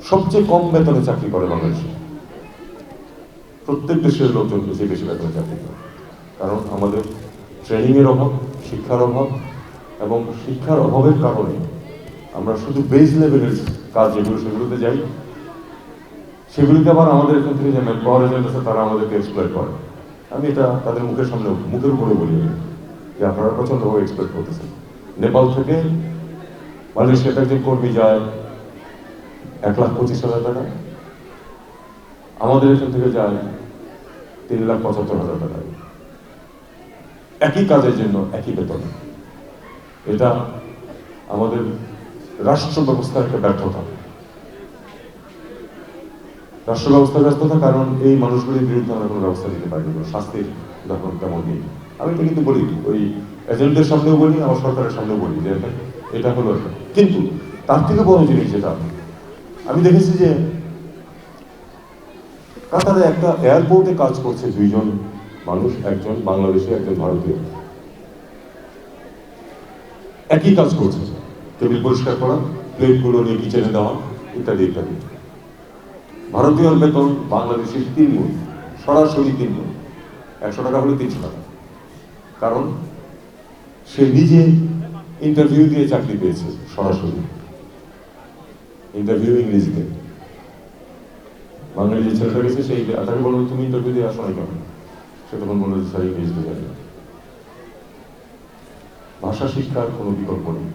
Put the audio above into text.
সবচেয়ে কম বেতনে চাকরি করে বাংলাদেশে। প্রত্যেক দেশের লোকজন বেশি বেতনে চাকরি করে, কারণ আমাদের ট্রেনিংয়ের অভাব, শিক্ষার অভাব, এবং শিক্ষার অভাবের কারণে আমরা শুধু বেস লেভেলের কাজ যেগুলো সেগুলোতে যাই, সেগুলিতে আবার আমাদের এখান থেকে যে ম্যান পাওয়ার এজেন্ট আছে তারা আমাদেরকে এক্সপ্লয়েট করে। আমি এটা তাদের মুখের উপরে বলি যে আপনারা প্রচণ্ডভাবে এক্সপ্লয়েট করতেছেন। নেপাল থেকে মালয়েশিয়াতে একজন কর্মী যায় 1,25,000 টাকা, আমাদের এখান থেকে যায় 3,75,000 টাকা, একই কাজের জন্য একই বেতন। এটা আমাদের রাষ্ট্র ব্যবস্থার একটা ব্যর্থতা। রাষ্ট্র ব্যবস্থার ব্যর্থতা, কারণ এই মানুষগুলির বিরুদ্ধে আমরা কোনো ব্যবস্থা নিতে পারিনি, শাস্তির উদাহরণ তেমন নেই। আমি এটা কিন্তু বলি, ওই এজেন্টদের সামনেও বলি, আমার সরকারের সামনেও বলি যে এটা হলো এটা। কিন্তু তার থেকে বড় জিনিস যেটা আমি দেখেছি যে কাতারে একটা এয়ারপোর্টে কাজ করছে দুইজন মানুষ, একজন বাংলাদেশি, একজন ভারতীয়, একই কাজ করছে। টেবিল পরিষ্কার করা, প্লেটগুলো নিয়ে কিচেনে দেওয়া, ইত্যাদি ইত্যাদি। ভারতীয় বেতন বাংলাদেশের 3 গুণ, সরাসরি 3 গুণ। 100 টাকা হলে 300 টাকা, কারণ সে নিজে ইন্টারভিউ দিয়ে চাকরি পেয়েছে, সরাসরি ইন্টারভিউ ইংরেজিতে। বাঙালি যে ছেলেটা গেছে সেই তাকে বললো তুমি ইন্টারভিউ দিয়ে আসো না কেন, সে তখন বললো যে স্যার ইংরেজিতে জানি। ভাষা শিক্ষার কোনো বিকল্প নেই।